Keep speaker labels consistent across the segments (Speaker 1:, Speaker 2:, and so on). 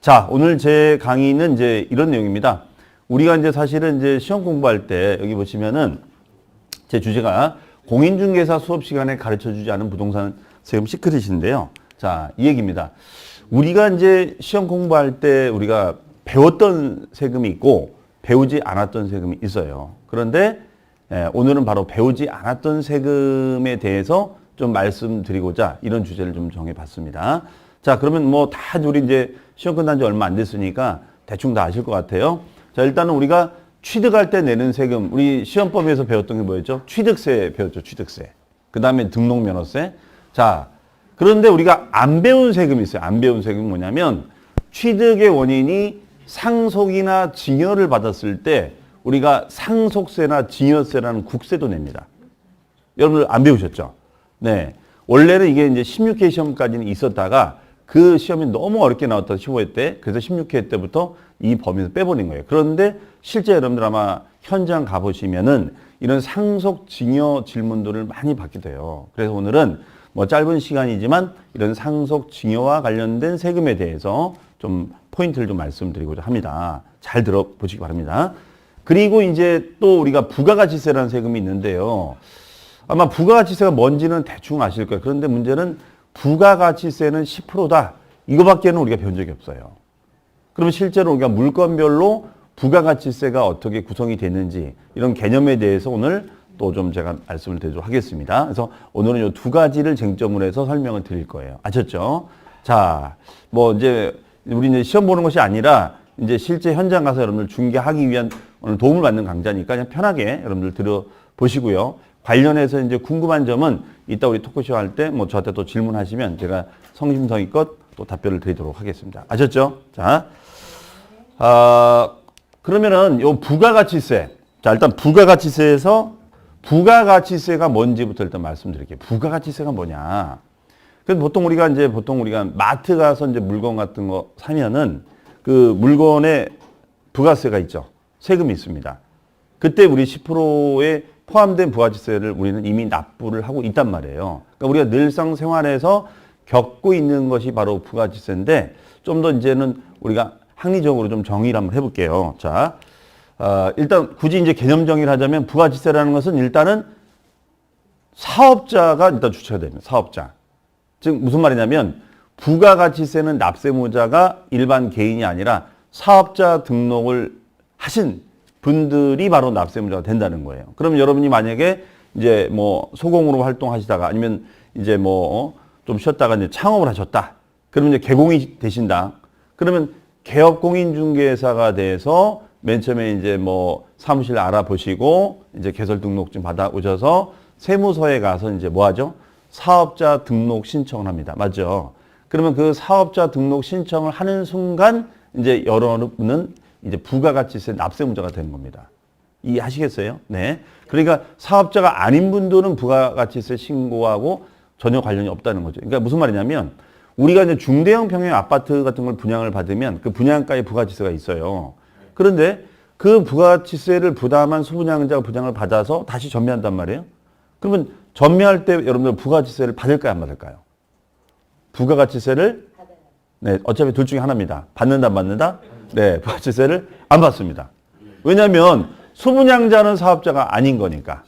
Speaker 1: 자, 오늘 제 강의는 이제 이런 내용입니다. 우리가 이제 사실은 이제 시험 공부할 때 여기 보시면은 제 주제가 공인중개사 수업 시간에 가르쳐 주지 않은 부동산 세금 시크릿인데요. 자, 이 얘기입니다. 우리가 이제 시험 공부할 때 우리가 배웠던 세금이 있고 배우지 않았던 세금이 있어요. 그런데 오늘은 바로 배우지 않았던 세금에 대해서 좀 말씀드리고자 이런 주제를 좀 정해봤습니다. 자, 그러면 뭐 다 우리 이제 시험 끝난 지 얼마 안 됐으니까 대충 다 아실 것 같아요. 자, 일단은 우리가 취득할 때 내는 세금, 우리 시험법에서 배웠던 게 뭐였죠? 취득세 배웠죠, 취득세. 그 다음에 등록면허세. 자, 그런데 우리가 안 배운 세금이 있어요. 안 배운 세금이 뭐냐면 취득의 원인이 상속이나 증여를 받았을 때 우리가 상속세나 증여세라는 국세도 냅니다. 여러분들 안 배우셨죠? 네. 원래는 이게 이제 16회 시험까지는 있었다가 그 시험이 너무 어렵게 나왔다 15회 때. 그래서 16회 때부터 이 범위에서 빼버린 거예요. 그런데 실제 여러분들 아마 현장 가보시면은 이런 상속 증여 질문들을 많이 받게 돼요. 그래서 오늘은 뭐 짧은 시간이지만 이런 상속 증여와 관련된 세금에 대해서 좀 포인트를 좀 말씀드리고자 합니다. 잘 들어보시기 바랍니다. 그리고 이제 또 우리가 부가가치세라는 세금이 있는데요. 아마 부가가치세가 뭔지는 대충 아실 거예요. 그런데 문제는 부가가치세는 10%다. 이거밖에는 우리가 배운 적이 없어요. 그러면 실제로 우리가 물건별로 부가가치세가 어떻게 구성이 되는지 이런 개념에 대해서 오늘 또 좀 제가 말씀을 드리도록 하겠습니다. 그래서 오늘은 이 두 가지를 쟁점으로 해서 설명을 드릴 거예요. 아셨죠? 자, 뭐 이제 우리 이제 시험 보는 것이 아니라 이제 실제 현장 가서 여러분들 중개하기 위한 오늘 도움을 받는 강좌니까 그냥 편하게 여러분들 들어보시고요. 관련해서 이제 궁금한 점은 이따 우리 토크쇼 할 때 뭐 저한테 또 질문하시면 제가 성심성의껏 또 답변을 드리도록 하겠습니다. 아셨죠? 자, 그러면은 요 부가가치세. 자, 일단 부가가치세에서 부가가치세가 뭔지부터 일단 말씀드릴게요. 부가가치세가 뭐냐? 그래서 보통 우리가 마트 가서 이제 물건 같은 거 사면은 그 물건에 부가세가 있죠. 세금이 있습니다. 그때 우리 10%에 포함된 부가가치세를 우리는 이미 납부를 하고 있단 말이에요. 그러니까 우리가 늘상 생활에서 겪고 있는 것이 바로 부가가치세인데 좀 더 이제는 우리가 합리적으로 좀 정의를 한번 해볼게요. 자, 일단 굳이 이제 개념 정의를 하자면 부가가치세라는 것은 일단은 사업자가 일단 주체가 됩니다. 사업자. 즉 무슨 말이냐면 부가가치세는 납세무자가 일반 개인이 아니라 사업자 등록을 하신 분들이 바로 납세무자가 된다는 거예요. 그럼 여러분이 만약에 이제 뭐 소공으로 활동하시다가 아니면 이제 뭐 좀 쉬었다가 이제 창업을 하셨다. 그러면 이제 개공이 되신다. 그러면 개업공인중개사가 돼서 맨 처음에 이제 뭐 사무실 알아보시고 이제 개설 등록증 받아오셔서 세무서에 가서 이제 뭐 하죠? 사업자 등록 신청을 합니다. 맞죠? 그러면 그 사업자 등록 신청을 하는 순간 이제 여러분은 이제 부가가치세 납세무자가 되는 겁니다. 이해하시겠어요? 네. 그러니까 사업자가 아닌 분들은 부가가치세 신고하고 전혀 관련이 없다는 거죠. 그러니까 무슨 말이냐면 우리가 이제 중대형 평형 아파트 같은 걸 분양을 받으면 그 분양가에 부가가치세가 있어요. 그런데 그 부가가치세를 부담한 소분양자가 분양을 받아서 다시 전매한단 말이에요. 그러면 전매할 때 여러분들 부가가치세를 받을까요, 안 받을까요? 부가가치세를 네, 어차피 둘 중에 하나입니다. 받는다, 안 받는다? 네, 부가가치세를 안 받습니다. 왜냐하면 소분양자는 사업자가 아닌 거니까.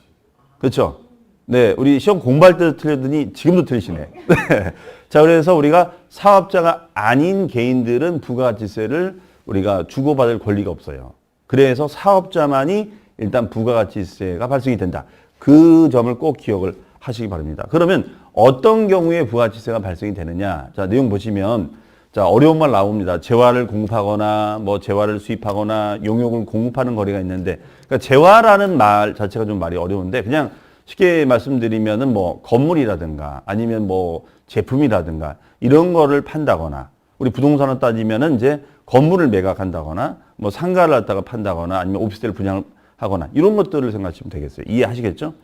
Speaker 1: 그렇죠? 네, 우리 시험 공부할 때도 틀렸더니 지금도 틀리시네. 네. 자, 그래서 우리가 사업자가 아닌 개인들은 부가가치세를 우리가 주고받을 권리가 없어요. 그래서 사업자만이 일단 부가가치세가 발생이 된다. 그 점을 꼭 기억을 하시기 바랍니다. 그러면 어떤 경우에 부가가치세가 발생이 되느냐? 자, 내용 보시면 자, 어려운 말 나옵니다. 재화를 공급하거나 뭐 재화를 수입하거나 용역을 공급하는 거래가 있는데 그러니까 재화라는 말 자체가 좀 말이 어려운데 그냥 쉽게 말씀드리면은 뭐 건물이라든가 아니면 뭐 제품이라든가 이런 거를 판다거나 우리 부동산을 따지면은 이제 건물을 매각한다거나 뭐 상가를 갖다가 판다거나 아니면 오피스텔을 분양하거나 이런 것들을 생각하시면 되겠어요. 이해하시겠죠?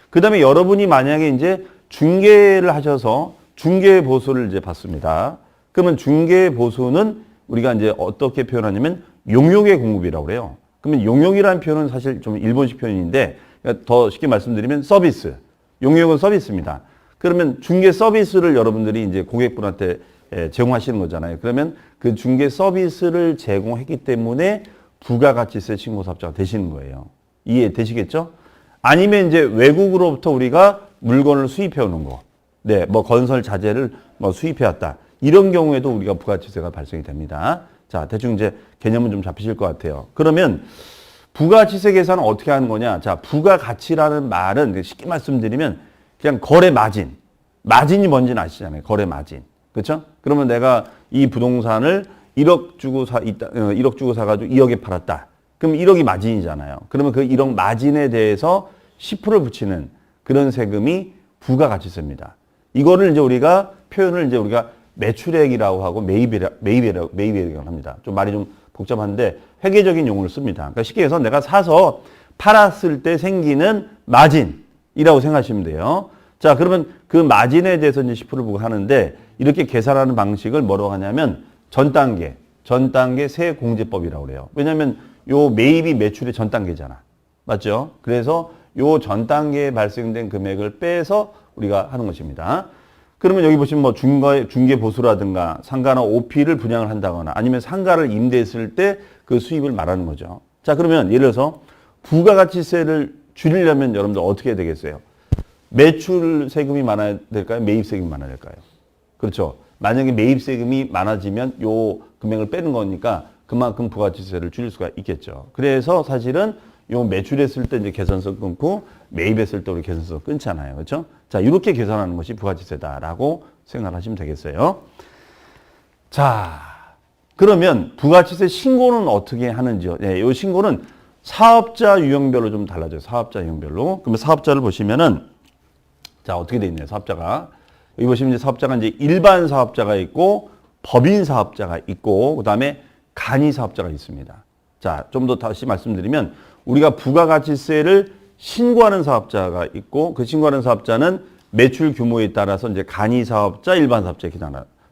Speaker 1: 그 다음에 여러분이 만약에 이제 중개를 하셔서 중개 보수를 이제 받습니다. 그러면 중개 보수는 우리가 이제 어떻게 표현하냐면 용역의 공급이라고 그래요. 그러면 용역이라는 표현은 사실 좀 일본식 표현인데 더 쉽게 말씀드리면 서비스. 용역은 서비스입니다. 그러면 중개 서비스를 여러분들이 이제 고객분한테 제공하시는 거잖아요. 그러면 그 중개 서비스를 제공했기 때문에 부가가치세 신고사업자가 되시는 거예요. 이해되시겠죠? 아니면 이제 외국으로부터 우리가 물건을 수입해 오는 거. 네, 뭐 건설 자재를 뭐 수입해 왔다. 이런 경우에도 우리가 부가가치세가 발생이 됩니다. 자, 대충 이제 개념은 좀 잡히실 것 같아요. 그러면 부가가치세 계산은 어떻게 하는 거냐? 자, 부가가치라는 말은 쉽게 말씀드리면 그냥 거래 마진. 마진이 뭔지는 아시잖아요. 거래 마진. 그렇죠? 그러면 내가 이 부동산을 1억 주고 1억 주고 사가지고 2억에 팔았다. 그럼 1억이 마진이잖아요. 그러면 그 1억 마진에 대해서 10%를 붙이는 그런 세금이 부가가치세입니다. 이거를 이제 우리가 표현을 이제 우리가 매출액이라고 하고 매입액이라고 합니다. 좀 말이 좀 복잡한데 회계적인 용어를 씁니다. 그러니까 쉽게 해서 내가 사서 팔았을 때 생기는 마진이라고 생각하시면 돼요. 자, 그러면 그 마진에 대해서 이제 10%를 부과하는데 이렇게 계산하는 방식을 뭐라고 하냐면 전 단계 세공제법이라고 그래요. 왜냐하면 요 매입이 매출의 전 단계잖아. 맞죠? 그래서 요 전 단계에 발생된 금액을 빼서 우리가 하는 것입니다. 그러면 여기 보시면 뭐 중개 보수라든가 상가나 오피를 분양을 한다거나 아니면 상가를 임대했을 때 그 수입을 말하는 거죠. 자, 그러면 예를 들어서 부가가치세를 줄이려면 여러분들 어떻게 해야 되겠어요? 매출 세금이 많아야 될까요? 매입 세금이 많아야 될까요? 그렇죠. 만약에 매입 세금이 많아지면 요 금액을 빼는 거니까 그만큼 부가가치세를 줄일 수가 있겠죠. 그래서 사실은 요 매출했을 때 이제 개선서 끊고 매입했을 때 우리 개선서 끊잖아요. 그렇죠? 자, 이렇게 계산하는 것이 부가가치세다라고 생각하시면 되겠어요. 자, 그러면 부가가치세 신고는 어떻게 하는지요? 네, 요 신고는 사업자 유형별로 좀 달라져요. 사업자 유형별로. 그러면 사업자를 보시면은 자, 어떻게 돼 있나요? 사업자가. 여기 보시면 이제 사업자가 이제 일반 사업자가 있고 법인 사업자가 있고 그다음에 간이 사업자가 있습니다. 자, 좀 더 다시 말씀드리면 우리가 부가가치세를 신고하는 사업자가 있고 그 신고하는 사업자는 매출 규모에 따라서 이제 간이 사업자, 일반 사업자 이렇게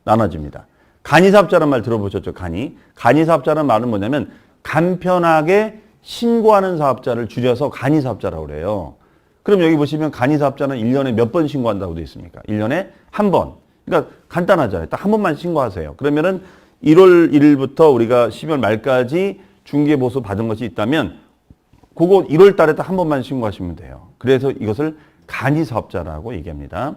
Speaker 1: 나눠집니다. 간이 사업자라는 말 들어보셨죠? 간이 사업자라는 말은 뭐냐면 간편하게 신고하는 사업자를 줄여서 간이 사업자라고 그래요. 그럼 여기 보시면 간이 사업자는 1년에 몇 번 신고한다고 되어 있습니까? 1년에 한 번. 그러니까 간단하잖아요. 딱 한 번만 신고하세요. 그러면은 1월 1일부터 우리가 12월 말까지 중개보수 받은 것이 있다면 그거 1월 달에 딱 한 번만 신고하시면 돼요. 그래서 이것을 간이 사업자라고 얘기합니다.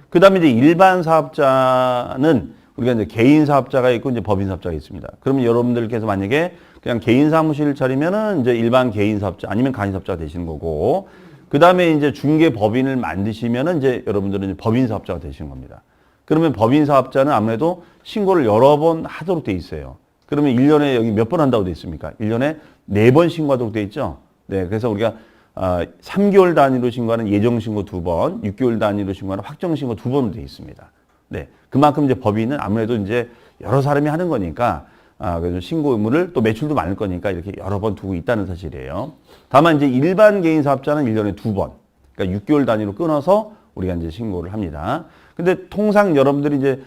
Speaker 1: 그 다음에 이제 일반 사업자는 우리가 이제 개인 사업자가 있고 이제 법인 사업자가 있습니다. 그러면 여러분들께서 만약에 그냥 개인 사무실을 차리면은 이제 일반 개인 사업자 아니면 간이 사업자가 되시는 거고 그 다음에 이제 중개 법인을 만드시면은 이제 여러분들은 이제 법인 사업자가 되시는 겁니다. 그러면 법인 사업자는 아무래도 신고를 여러 번 하도록 돼 있어요. 그러면 1년에 여기 몇 번 한다고 돼 있습니까? 1년에 4번 신고하도록 돼 있죠. 네, 그래서 우리가 3개월 단위로 신고하는 예정 신고 2번, 6개월 단위로 신고하는 확정 신고 2번으로 돼 있습니다. 네, 그만큼 이제 법인은 아무래도 이제 여러 사람이 하는 거니까 그래서 신고 의무를 또 매출도 많을 거니까 이렇게 여러 번 두고 있다는 사실이에요. 다만 이제 일반 개인 사업자는 1년에 2번, 그러니까 6개월 단위로 끊어서 우리가 이제 신고를 합니다. 근데 통상 여러분들이 이제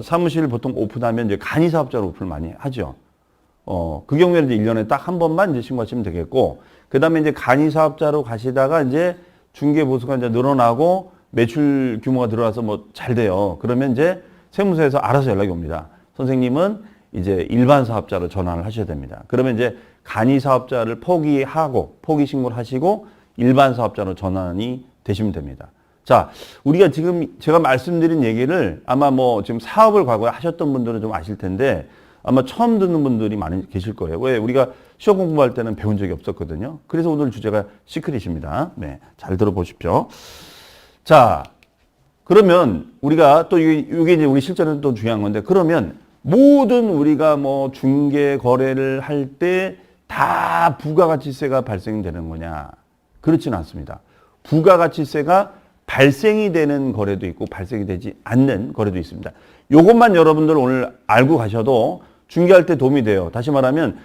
Speaker 1: 사무실을 보통 오픈하면 이제 간이 사업자로 오픈을 많이 하죠. 그 경우에는 이제 1년에 딱 한 번만 이제 신고하시면 되겠고, 그 다음에 이제 간이 사업자로 가시다가 이제 중개 보수가 이제 늘어나고 매출 규모가 늘어나서 뭐 잘 돼요. 그러면 이제 세무서에서 알아서 연락이 옵니다. 선생님은 이제 일반 사업자로 전환을 하셔야 됩니다. 그러면 이제 간이 사업자를 포기하고 포기 신고를 하시고 일반 사업자로 전환이 되시면 됩니다. 자, 우리가 지금 제가 말씀드린 얘기를 아마 뭐 지금 사업을 과거에 하셨던 분들은 좀 아실 텐데 아마 처음 듣는 분들이 많이 계실 거예요. 왜? 우리가 시험 공부할 때는 배운 적이 없었거든요. 그래서 오늘 주제가 시크릿입니다. 네, 잘 들어보십시오. 자, 그러면 우리가 또 이게 이제 우리 실전에는 또 중요한 건데 그러면 모든 우리가 뭐 중개 거래를 할 때 다 부가가치세가 발생되는 거냐? 그렇지는 않습니다. 부가가치세가 발생이 되는 거래도 있고 발생이 되지 않는 거래도 있습니다. 요것만 여러분들 오늘 알고 가셔도 중개할 때 도움이 돼요. 다시 말하면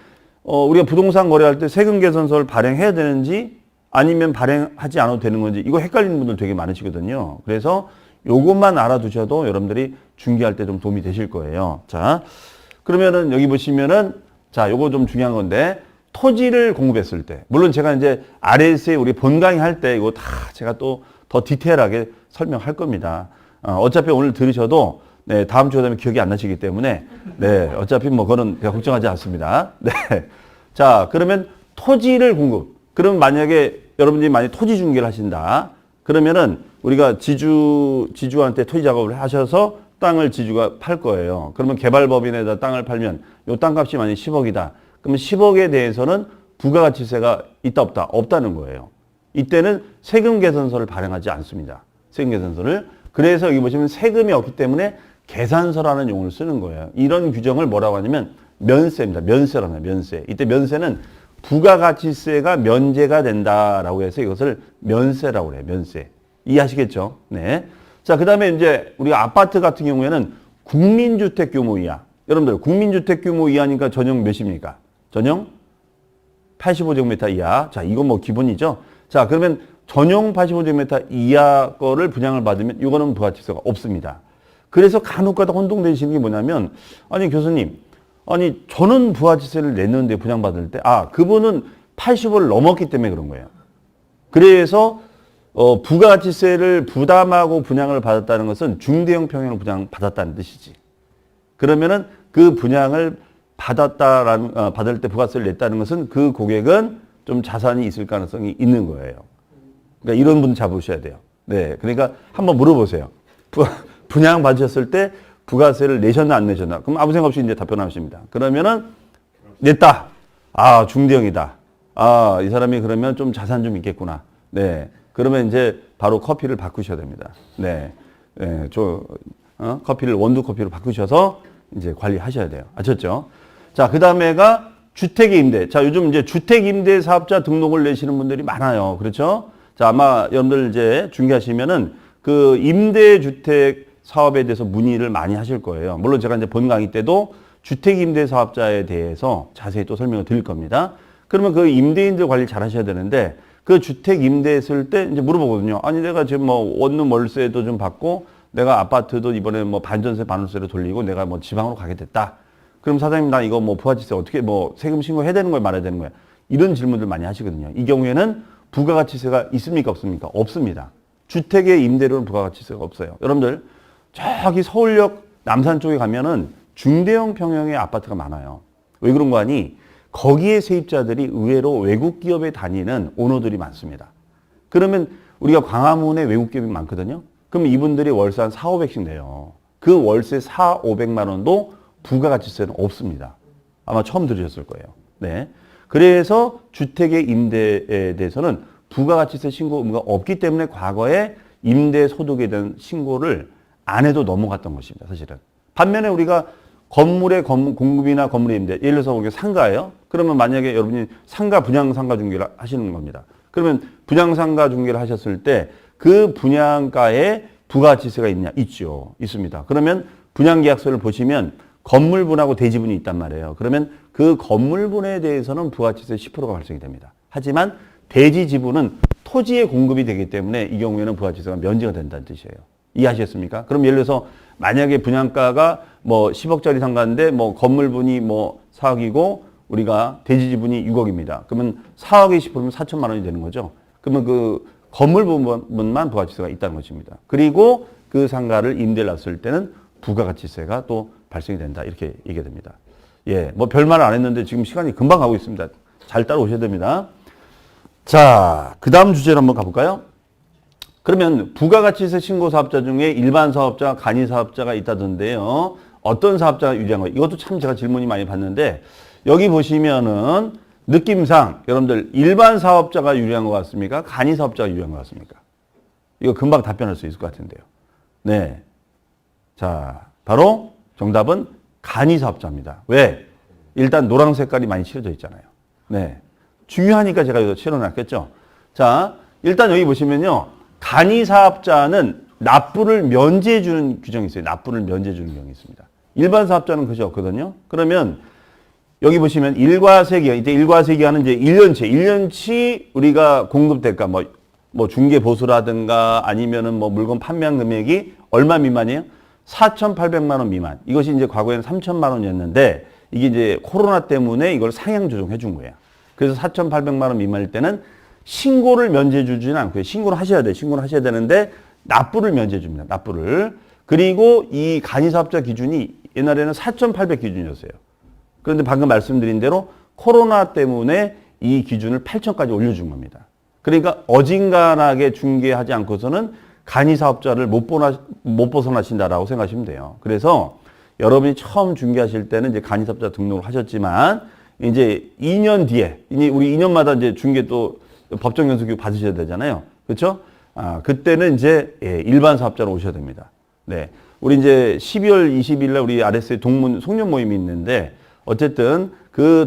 Speaker 1: 우리가 부동산 거래할 때 세금 개선서를 발행해야 되는지 아니면 발행하지 않아도 되는 건지 이거 헷갈리는 분들 되게 많으시거든요. 그래서 요것만 알아두셔도 여러분들이 중개할 때 좀 도움이 되실 거예요. 자, 그러면은 여기 보시면은 자, 요거 좀 중요한 건데 토지를 공급했을 때 물론 제가 이제 RSA 우리 본 강의 할 때 이거 다 제가 또 더 디테일하게 설명할 겁니다. 어차피 오늘 들으셔도 네, 다음 주가 되면 기억이 안 나시기 때문에, 네, 어차피 뭐, 그거는 제가 걱정하지 않습니다. 네. 자, 그러면 토지를 공급. 그럼 만약에 여러분들이 만약 토지 중개를 하신다. 그러면은 우리가 지주한테 토지 작업을 하셔서 땅을 지주가 팔 거예요. 그러면 개발법인에다 땅을 팔면 요 땅값이 만약 10억이다. 그러면 10억에 대해서는 부가가치세가 있다 없다? 없다는 거예요. 이때는 세금 개선서를 발행하지 않습니다. 세금 개선서를. 그래서 여기 보시면 세금이 없기 때문에 계산서라는 용어를 쓰는 거예요. 이런 규정을 뭐라고 하냐면 면세입니다. 면세라는 거예요. 면세. 이때 면세는 부가가치세가 면제가 된다라고 해서 이것을 면세라고 그래요. 면세. 이해하시겠죠? 네. 자, 그 다음에 이제 우리가 아파트 같은 경우에는 국민주택 규모 이하. 여러분들, 국민주택 규모 이하니까 전용 몇입니까? 전용 85제곱미터 이하. 자, 이건 뭐 기본이죠. 자, 그러면 전용 85제곱미터 이하 거를 분양을 받으면 이거는 부가가치세가 없습니다. 그래서 간혹가다 혼동되시는 게 뭐냐면, 아니, 교수님, 아니, 저는 부가가치세를 냈는데 분양받을 때, 그분은 80을 넘었기 때문에 그런 거예요. 그래서 부가가치세를 부담하고 분양을 받았다는 것은 중대형 평형을 분양 받았다는 뜻이지. 그러면은 그 분양을 받을 때 부가세를 냈다는 것은 그 고객은 좀 자산이 있을 가능성이 있는 거예요. 그러니까 이런 분 잡으셔야 돼요. 네. 그러니까 한번 물어보세요. 분양 받으셨을 때 부가세를 내셨나 안 내셨나? 그럼 아무 생각 없이 이제 답변하십니다. 그러면은 냈다. 중대형이다. 이 사람이 그러면 좀 자산 좀 있겠구나. 네. 그러면 이제 바로 커피를 바꾸셔야 됩니다. 네. 네. 커피를 원두 커피로 바꾸셔서 이제 관리하셔야 돼요. 아셨죠? 자, 그 다음에가 주택임대. 자, 요즘 이제 주택임대 사업자 등록을 내시는 분들이 많아요. 그렇죠? 자, 아마 여러분들 이제 중개하시면은 그 임대주택 사업에 대해서 문의를 많이 하실 거예요. 물론 제가 이제 본 강의 때도 주택임대 사업자에 대해서 자세히 또 설명을 드릴 겁니다. 그러면 그 임대인들 관리 잘 하셔야 되는데 그 주택 임대했을 때 이제 물어보거든요. 아니, 내가 지금 뭐 원룸 월세도 좀 받고 내가 아파트도 이번에 뭐 반전세 반월세로 돌리고 내가 뭐 지방으로 가게 됐다. 그럼 사장님 나 이거 뭐 부가가치세 어떻게 뭐 세금 신고해야 되는 거야 말아야 되는 거야? 이런 질문들 많이 하시거든요. 이 경우에는 부가가치세가 있습니까 없습니까? 없습니다. 주택의 임대료는 부가가치세가 없어요. 여러분들 저기 서울역 남산 쪽에 가면은 중대형 평형의 아파트가 많아요. 왜 그런 거 아니? 거기에 세입자들이 의외로 외국 기업에 다니는 오너들이 많습니다. 그러면 우리가 광화문에 외국 기업이 많거든요. 그럼 이분들이 월세 한 4,500씩 내요. 그 월세 4,500만 원도 부가가치세는 없습니다. 아마 처음 들으셨을 거예요. 네. 그래서 주택의 임대에 대해서는 부가가치세 신고 의무가 없기 때문에 과거에 임대 소득에 대한 신고를 안 해도 넘어갔던 것입니다. 사실은. 반면에 우리가 건물의 공급이나 건물의 임대, 예를 들어서 우리가 상가예요. 그러면 만약에 여러분이 분양상가 중개를 하시는 겁니다. 그러면 분양상가 중개를 하셨을 때 그 분양가에 부가가치세가 있냐? 있죠. 있습니다. 그러면 분양계약서를 보시면 건물분하고 대지분이 있단 말이에요. 그러면 그 건물분에 대해서는 부가가치세 10%가 발생이 됩니다. 하지만 대지 지분은 토지의 공급이 되기 때문에 이 경우에는 부가가치세가 면제가 된다는 뜻이에요. 이해하셨습니까? 그럼 예를 들어서 만약에 분양가가 뭐 10억짜리 상가인데 뭐 건물분이 뭐 4억이고 우리가 대지 지분이 6억입니다. 그러면 4억에 10%면 4천만 원이 되는 거죠. 그러면 그 건물 부분만 부가가치세가 있다는 것입니다. 그리고 그 상가를 임대를 놨을 때는 부가가치세가 또 발생이 된다. 이렇게 얘기가 됩니다. 예, 뭐 별말 안 했는데 지금 시간이 금방 가고 있습니다. 잘 따라오셔야 됩니다. 자, 그 다음 주제로 한번 가볼까요? 그러면 부가가치세 신고 사업자 중에 일반 사업자, 간이 사업자가 있다던데요. 어떤 사업자가 유리한 거예요? 이것도 참 제가 질문이 많이 받는데 여기 보시면은 느낌상 여러분들 일반 사업자가 유리한 것 같습니까? 간이 사업자가 유리한 것 같습니까? 이거 금방 답변할 수 있을 것 같은데요. 네. 자, 바로 정답은 간이 사업자입니다. 왜? 일단 노란 색깔이 많이 칠해져 있잖아요. 네. 중요하니까 제가 여기서 칠해놨겠죠. 자, 일단 여기 보시면요. 간이 사업자는 납부를 면제해 주는 규정이 있어요. 납부를 면제해 주는 규정이 있습니다. 일반 사업자는 그것이 없거든요. 그러면 여기 보시면 일과세기간, 이때 일과세기간은 이제 1년치 우리가 공급 대가, 뭐 중개 보수라든가 아니면은 뭐 물건 판매한 금액이 얼마 미만이에요? 4,800만 원 미만. 이것이 이제 과거에는 3천만 원이었는데 이게 이제 코로나 때문에 이걸 상향 조정해 준 거예요. 그래서 4,800만 원 미만일 때는 신고를 면제해 주지는 않고요. 신고를 하셔야 돼요. 신고를 하셔야 되는데 납부를 면제해 줍니다. 납부를. 그리고 이 간이사업자 기준이 옛날에는 4,800 기준이었어요. 그런데 방금 말씀드린 대로 코로나 때문에 이 기준을 8,000까지 올려준 겁니다. 그러니까 어진간하게 중개하지 않고서는 간이사업자를 못 벗어나신다라고 생각하시면 돼요. 그래서 여러분이 처음 중개하실 때는 이제 간이사업자 등록을 하셨지만 이제 2년 뒤에 이제 우리 2년마다 이제 중개 또 법정 연수 교육 받으셔야 되잖아요. 그렇죠? 그때는 이제 일반 사업자로 오셔야 됩니다. 네. 우리 이제 12월 20일 날 우리 RS의 동문 송년 모임이 있는데 어쨌든 그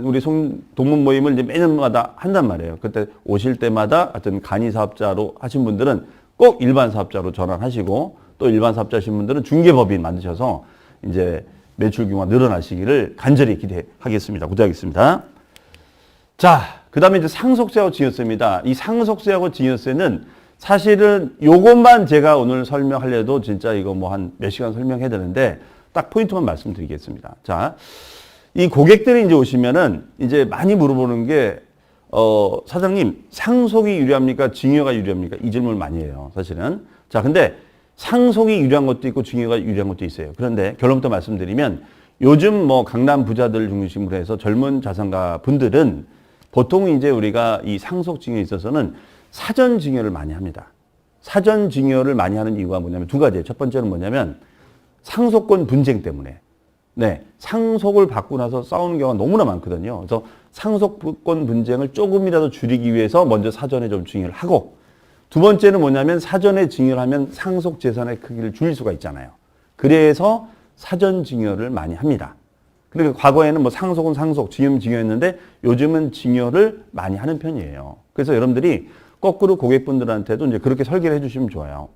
Speaker 1: 우리 동문 모임을 이제 매년마다 한단 말이에요. 그때 오실 때마다 하여튼 간이 사업자로 하신 분들은 꼭 일반 사업자로 전환하시고 또 일반 사업자신 분들은 중개법인 만드셔서 이제 매출 규모가 늘어나시기를 간절히 기대하겠습니다. 기대하겠습니다. 자, 그 다음에 이제 상속세하고 증여세입니다. 이 상속세하고 증여세는 사실은 요것만 제가 오늘 설명하려도 진짜 이거 뭐 한 몇 시간 설명해야 되는데 딱 포인트만 말씀드리겠습니다. 자, 이 고객들이 이제 오시면은 이제 많이 물어보는 게 사장님 상속이 유리합니까? 증여가 유리합니까? 이 질문을 많이 해요. 사실은. 자, 근데 상속이 유리한 것도 있고 증여가 유리한 것도 있어요. 그런데 결론부터 말씀드리면 요즘 뭐 강남 부자들 중심으로 해서 젊은 자산가 분들은 보통 이제 우리가 이 상속 증여에 있어서는 사전 증여를 많이 합니다. 사전 증여를 많이 하는 이유가 뭐냐면 두 가지예요. 첫 번째는 뭐냐면 상속권 분쟁 때문에. 네, 상속을 받고 나서 싸우는 경우가 너무나 많거든요. 그래서 상속권 분쟁을 조금이라도 줄이기 위해서 먼저 사전에 좀 증여를 하고, 두 번째는 뭐냐면 사전에 증여를 하면 상속 재산의 크기를 줄일 수가 있잖아요. 그래서 사전 증여를 많이 합니다. 그러니까 과거에는 뭐 상속은 상속, 증여는 증여였는데 요즘은 증여를 많이 하는 편이에요. 그래서 여러분들이 거꾸로 고객분들한테도 이제 그렇게 설계를 해주시면 좋아요.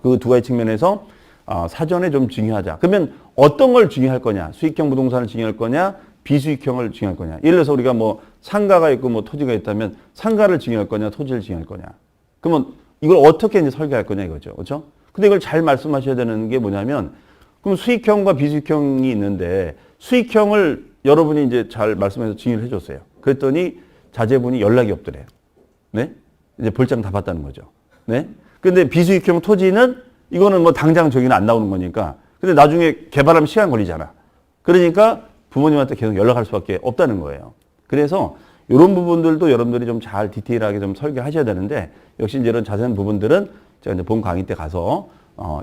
Speaker 1: 그 두 가지 측면에서 사전에 좀 증여하자. 그러면 어떤 걸 증여할 거냐? 수익형 부동산을 증여할 거냐? 비수익형을 증여할 거냐? 예를 들어서 우리가 뭐 상가가 있고 뭐 토지가 있다면 상가를 증여할 거냐? 토지를 증여할 거냐? 그러면 이걸 어떻게 이제 설계할 거냐 이거죠. 그렇죠? 근데 이걸 잘 말씀하셔야 되는 게 뭐냐면 그럼 수익형과 비수익형이 있는데 수익형을 여러분이 이제 잘 말씀해서 증여를 해줬어요. 그랬더니 자제분이 연락이 없더래요. 네? 이제 볼장 다 봤다는 거죠. 네? 근데 비수익형 토지는 이거는 뭐 당장 저기는 안 나오는 거니까. 근데 나중에 개발하면 시간 걸리잖아. 그러니까 부모님한테 계속 연락할 수밖에 없다는 거예요. 그래서 이런 부분들도 여러분들이 좀 잘 디테일하게 좀 설계하셔야 되는데 역시 이제 이런 자세한 부분들은 제가 이제 본 강의 때 가서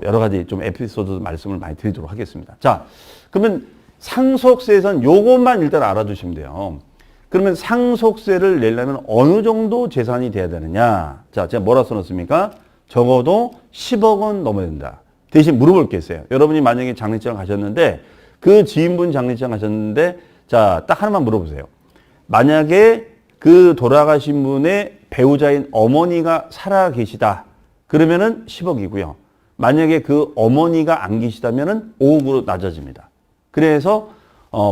Speaker 1: 여러 가지 좀 에피소드 말씀을 많이 드리도록 하겠습니다. 자, 그러면 상속세에선 요것만 일단 알아두시면 돼요. 그러면 상속세를 내려면 어느 정도 재산이 돼야 되느냐? 자, 제가 뭐라 써놨습니까? 적어도 10억 원 넘어야 된다. 대신 물어볼 게 있어요. 여러분이 만약에 장례식장 가셨는데 그 지인분 장례식장 가셨는데 자, 딱 하나만 물어보세요. 만약에 그 돌아가신 분의 배우자인 어머니가 살아 계시다. 그러면은 10억이고요. 만약에 그 어머니가 안 계시다면은 5억으로 낮아집니다. 그래서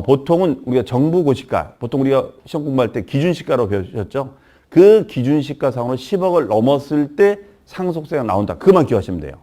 Speaker 1: 보통은 우리가 정부 고시가, 보통 우리가 시험 공부할 때 기준시가로 배우셨죠? 그 기준시가상으로 10억을 넘었을 때 상속세가 나온다. 그것만 기억하시면 돼요.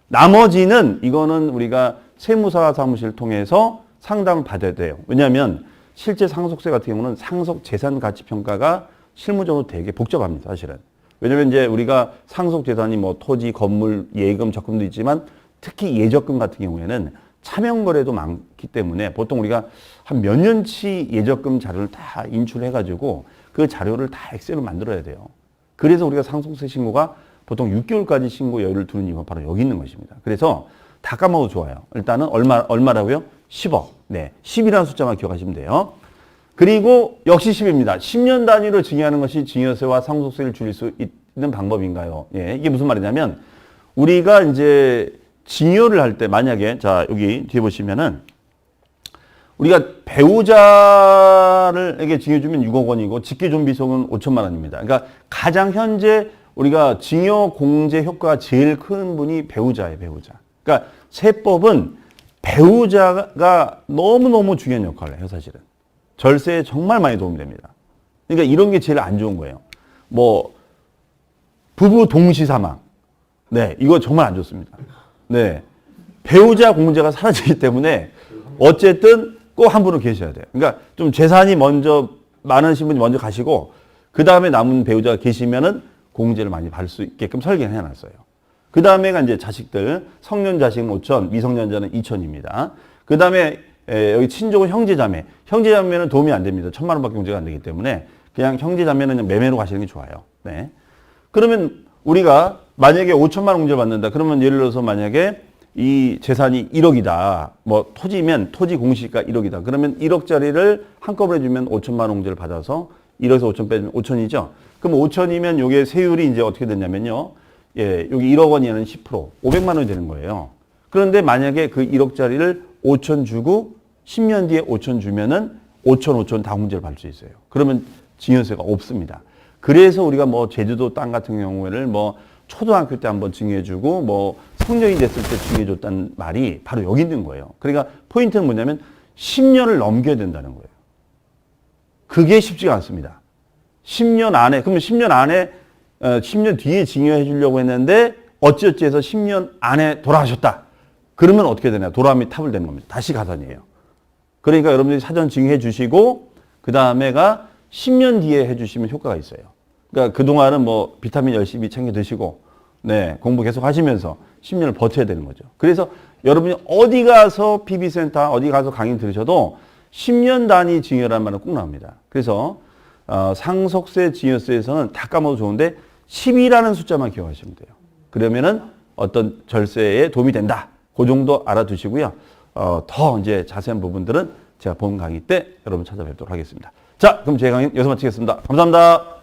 Speaker 1: 나머지는 이거는 우리가 세무사 사무실을 통해서 상담을 받아야 돼요. 왜냐하면 실제 상속세 같은 경우는 상속 재산 가치 평가가 실무적으로 되게 복잡합니다. 사실은. 왜냐하면 이제 우리가 상속 재산이 뭐 토지, 건물, 예금, 적금도 있지만 특히 예적금 같은 경우에는 차명 거래도 많기 때문에 보통 우리가 한 몇 년치 예적금 자료를 다 인출해가지고 그 자료를 다 엑셀로 만들어야 돼요. 그래서 우리가 상속세 신고가 보통 6개월까지 신고 여유를 두는 이유가 바로 여기 있는 것입니다. 그래서 다 까먹어도 좋아요. 일단은 얼마라고요? 10억. 네. 10이라는 숫자만 기억하시면 돼요. 그리고 역시 10입니다. 10년 단위로 증여하는 것이 증여세와 상속세를 줄일 수 있는 방법인가요? 예. 이게 무슨 말이냐면 우리가 이제 증여를 할 때 만약에 자, 여기 뒤에 보시면은 우리가 배우자에게 증여주면 6억 원이고 직계존비속은 5천만 원입니다. 그러니까 가장 현재 우리가 증여 공제 효과가 제일 큰 분이 배우자예요, 배우자. 그러니까 세법은 배우자가 너무너무 중요한 역할을 해요, 사실은. 절세에 정말 많이 도움이 됩니다. 그러니까 이런 게 제일 안 좋은 거예요. 뭐 부부 동시 사망. 네, 이거 정말 안 좋습니다. 네. 배우자 공제가 사라지기 때문에 어쨌든 꼭 한 분은 계셔야 돼요. 그러니까 좀 재산이 먼저 많으신 분이 먼저 가시고 그 다음에 남은 배우자가 계시면은 공제를 많이 받을 수 있게끔 설계를 해놨어요. 그 다음에가 이제 자식들, 성년 자식은 5천, 미성년자는 2천입니다. 그 다음에 여기 친족은 형제자매. 형제자매는 도움이 안 됩니다. 1,000만 원밖에 문제가 안 되기 때문에 그냥 형제자매는 그냥 매매로 가시는 게 좋아요. 네. 그러면 우리가 만약에 5천만 원 공제를 받는다. 그러면 예를 들어서 만약에 이 재산이 1억이다. 뭐 토지면 토지 공시가 1억이다. 그러면 1억짜리를 한꺼번에 주면 5천만 원 공제를 받아서 1억에서 5천 빼면 5천이죠. 그럼 5천이면 요게 세율이 이제 어떻게 되냐면요. 예, 여기 1억 원이면 10%, 500만 원이 되는 거예요. 그런데 만약에 그 1억짜리를 5천 주고 10년 뒤에 5천 주면은 5천 다 공제를 받을 수 있어요. 그러면 증여세가 없습니다. 그래서 우리가 뭐 제주도 땅 같은 경우에는 뭐 초등학교 때 한번 증여해주고 뭐 성년이 됐을 때 증여해줬다는 말이 바로 여기 있는 거예요. 그러니까 포인트는 뭐냐면 10년을 넘겨야 된다는 거예요. 그게 쉽지가 않습니다. 10년 안에, 그러면 10년 안에 10년 뒤에 증여해 주려고 했는데 어찌어찌 해서 10년 안에 돌아가셨다. 그러면 어떻게 되나요? 돌아가면 탑을 되는 겁니다. 다시 가산이에요. 그러니까 여러분들이 사전 증여해 주시고 그 다음에가 10년 뒤에 해 주시면 효과가 있어요. 그러니까 그동안은 뭐 비타민 열심히 챙겨 드시고 네, 공부 계속 하시면서 10년을 버텨야 되는 거죠. 그래서 여러분이 어디 가서 PB센터, 어디 가서 강의 들으셔도 10년 단위 증여라는 말은 꼭 나옵니다. 그래서 상속세 증여세에서는 다 까먹어도 좋은데 10이라는 숫자만 기억하시면 돼요. 그러면은 어떤 절세에 도움이 된다. 그 정도 알아두시고요. 더 이제 자세한 부분들은 제가 본 강의 때 여러분 찾아뵙도록 하겠습니다. 자, 그럼 제 강의는 여기서 마치겠습니다. 감사합니다.